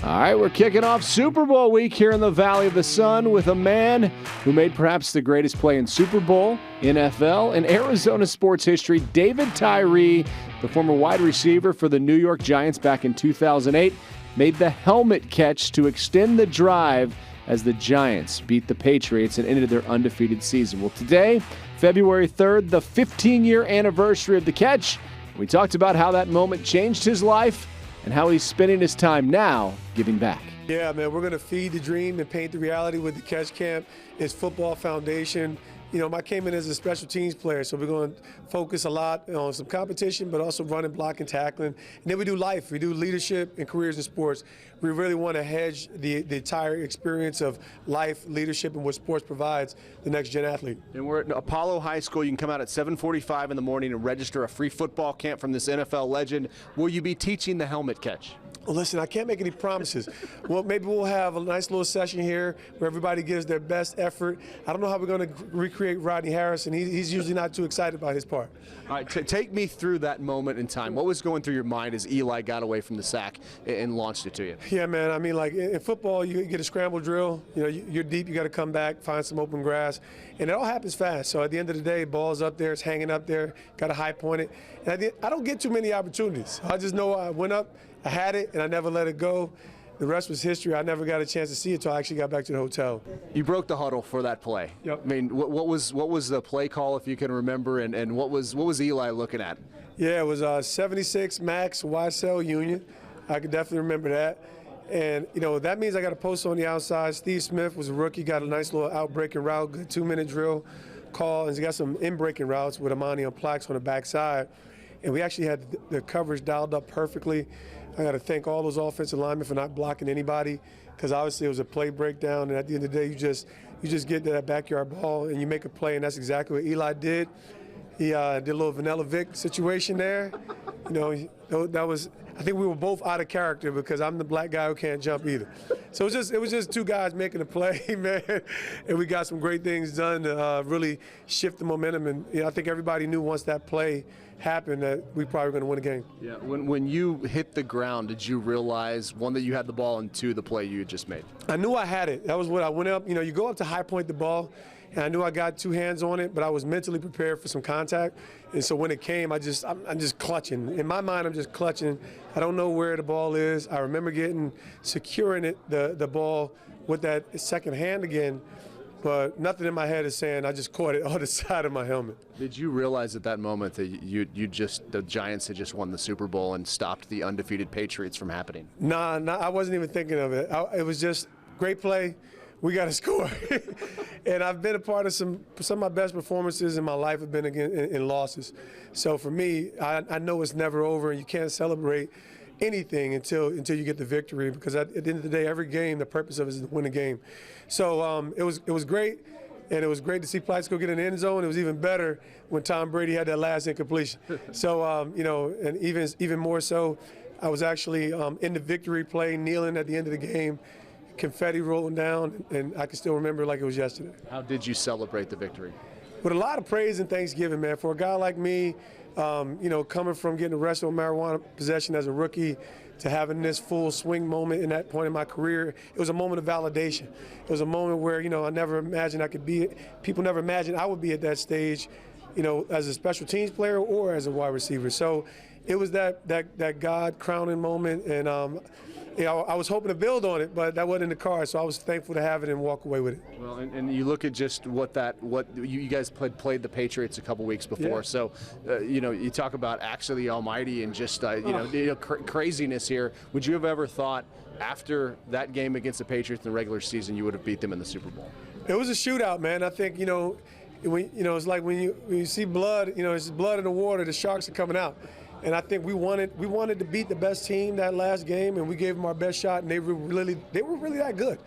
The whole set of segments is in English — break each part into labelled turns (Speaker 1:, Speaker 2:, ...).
Speaker 1: All right, we're kicking off Super Bowl week here in the Valley of the Sun with a man who made perhaps the greatest play in Super Bowl, NFL, and Arizona sports history, David Tyree, the former wide receiver for the New York Giants back in 2008, made the helmet catch to extend the drive as the Giants beat the Patriots and ended their undefeated season. Well, today, February 3rd, the 15-year anniversary of the catch. We talked about how that moment changed his life and how he's spending his time now giving back.
Speaker 2: Yeah, man, we're going to feed the dream and paint the reality with the Catch Camp. It's Football Foundation. You know, I came in as a special teams player, so we're going to focus a lot on some competition, but also running, blocking, tackling. And then we do life. We do leadership and careers in sports. We really want to hedge the entire experience of life, leadership, and what sports provides the next-gen athlete.
Speaker 1: And we're at Apollo High School. You can come out at 7:45 in the morning and register a free football camp from this NFL legend. Will you be teaching the helmet catch?
Speaker 2: Well, listen, I can't make any promises. Well, maybe we'll have a nice little session here where everybody gives their best effort. I don't know how we're going to recreate Rodney Harrison. He's usually not too excited about his part.
Speaker 1: All right, take me through that moment in time. What was going through your mind as Eli got away from the sack and launched it to you?
Speaker 2: Yeah, man, I mean, like in football, you get a scramble drill. You know, you're deep, you got to come back, find some open grass. And it all happens fast. So at the end of the day, ball's up there, it's hanging up there, got to high point it. And I don't get too many opportunities. I just know I went up, I had it, and I never let it go. The rest was history. I never got a chance to see it until I actually got back to the hotel.
Speaker 1: You broke the huddle for that play.
Speaker 2: Yep.
Speaker 1: I mean, what was the play call, if you can remember, and what was Eli looking at?
Speaker 2: Yeah, it was 76 Max YSL Union. I can definitely remember that. And, you know, that means I got a post on the outside. Steve Smith was a rookie, got a nice little out-breaking route, good 2-minute drill call, and he got some in-breaking routes with Amani and Plax on the backside. And we actually had the coverage dialed up perfectly. I got to thank all those offensive linemen for not blocking anybody, because obviously it was a play breakdown, and at the end of the day, you just get to that backyard ball and you make a play, and that's exactly what Eli did. He did a little Vanilla Vic situation there. You know, that was, I think we were both out of character because I'm the black guy who can't jump either. So it was just two guys making a play, man, and we got some great things done to really shift the momentum. And you know, I think everybody knew once that play happened that we probably were going to win a game.
Speaker 1: Yeah. When you hit the ground, did you realize, one, that you had the ball, and two, the play you had just made?
Speaker 2: I knew I had it. That was what I went up. You know, you go up to high point the ball, and I knew I got two hands on it, but I was mentally prepared for some contact. And so when it came, I'm just clutching. In my mind, I'm just clutching. I don't know where the ball is. I remember securing the ball with that second hand again, but nothing in my head is saying I just caught it on the side of my helmet.
Speaker 1: Did you realize at that moment that the Giants had just won the Super Bowl and stopped the undefeated Patriots from happening?
Speaker 2: Nah, I wasn't even thinking of it. It was just great play. We got to score. And I've been a part of some of my best performances in my life have been in losses. So for me, I know it's never over, and you can't celebrate anything until you get the victory, because at the end of the day, every game, the purpose of it is to win a game. So it was great, and it was great to see Plax go get in the end zone. It was even better when Tom Brady had that last incompletion. So you know, and even more so, I was actually in the victory play, kneeling at the end of the game, confetti rolling down, and I can still remember like it was yesterday.
Speaker 1: How did you celebrate the victory?
Speaker 2: With a lot of praise and thanksgiving, man. For a guy like me, you know, coming from getting arrested on marijuana possession as a rookie to having this full swing moment in that point in my career, it was a moment of validation. It was a moment where, you know, I never imagined I could be, people never imagined I would be at that stage, you know, as a special teams player or as a wide receiver. So it was that God crowning moment, and you know, I was hoping to build on it, but that wasn't in the cards, so I was thankful to have it and walk away with it.
Speaker 1: Well, and you look at just what you guys played the Patriots a couple weeks before, yeah. So you know, you talk about acts of the Almighty and just craziness here. Would you have ever thought after that game against the Patriots in the regular season you would have beat them in the Super Bowl?
Speaker 2: It was a shootout, man. I think, you know, it's like when you see blood, you know, it's blood in the water, the sharks are coming out. And I think we wanted to beat the best team that last game, and we gave them our best shot, and they were really that good.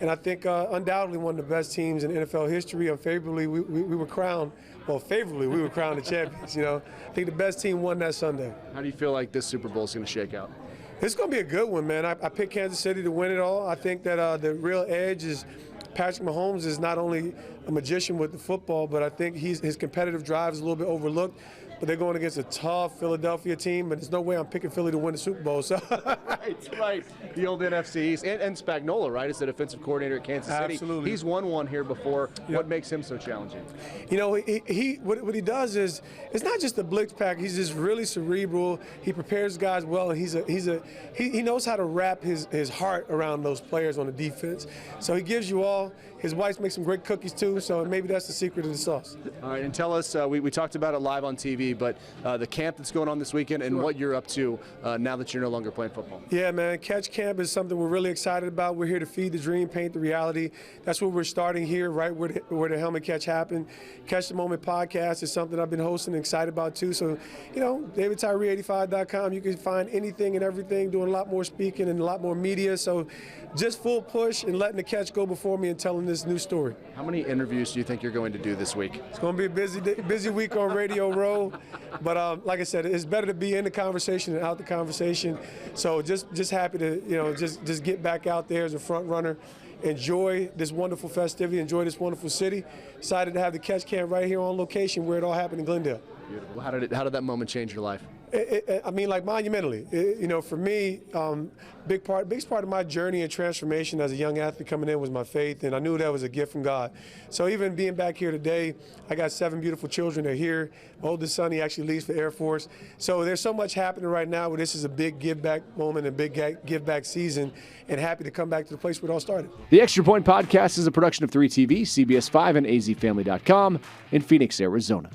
Speaker 2: And I think undoubtedly one of the best teams in NFL history. Unfavorably, we were crowned. Well, favorably, we were crowned the champions. You know, I think the best team won that Sunday.
Speaker 1: How do you feel like this Super Bowl is going to shake out?
Speaker 2: It's going to be a good one, man. I picked Kansas City to win it all. I think that the real edge is Patrick Mahomes is not only a magician with the football, but I think his competitive drive is a little bit overlooked. but they're going against a tough Philadelphia team, but there's no way I'm picking Philly to win the Super Bowl. So.
Speaker 1: Right. The old NFC East. And Spagnuolo, right, is the defensive coordinator at Kansas City.
Speaker 2: Absolutely.
Speaker 1: He's won one here before.
Speaker 2: Yep.
Speaker 1: What makes him so challenging?
Speaker 2: You know, what he does is, it's not just a blitz pack. He's just really cerebral. He prepares guys well, and he knows how to wrap his heart around those players on the defense. So he gives you all. His wife makes some great cookies too, so maybe that's the secret of the sauce.
Speaker 1: All right, and tell us, we talked about it live on TV, but the camp that's going on this weekend and what you're up to now that you're no longer playing football.
Speaker 2: Yeah, man, Catch Camp is something we're really excited about. We're here to feed the dream, paint the reality. That's what we're starting here, right where the helmet catch happened. Catch the Moment podcast is something I've been hosting and excited about too. So, you know, DavidTyree85.com, you can find anything and everything, doing a lot more speaking and a lot more media. So just full push and letting the catch go before me and telling this new story.
Speaker 1: How many interviews do you think you're going to do this week?
Speaker 2: It's going to be a busy week on Radio Row, but like I said, it's better to be in the conversation than out the conversation. So just happy to, you know, just get back out there as a front runner, enjoy this wonderful festivity, enjoy this wonderful city. Excited to have the catch camp right here on location where it all happened in Glendale.
Speaker 1: Beautiful. How did that moment change your life?
Speaker 2: I mean, like monumentally. You know, for me, biggest part of my journey and transformation as a young athlete coming in was my faith, and I knew that was a gift from God. So even being back here today, I got 7 beautiful children. They're here. My oldest son, he actually leaves for Air Force. So there's so much happening right now where this is a big give back moment and big give back season, and happy to come back to the place where it all started.
Speaker 1: The Extra Point Podcast is a production of 3TV, CBS 5, and azfamily.com in Phoenix, Arizona.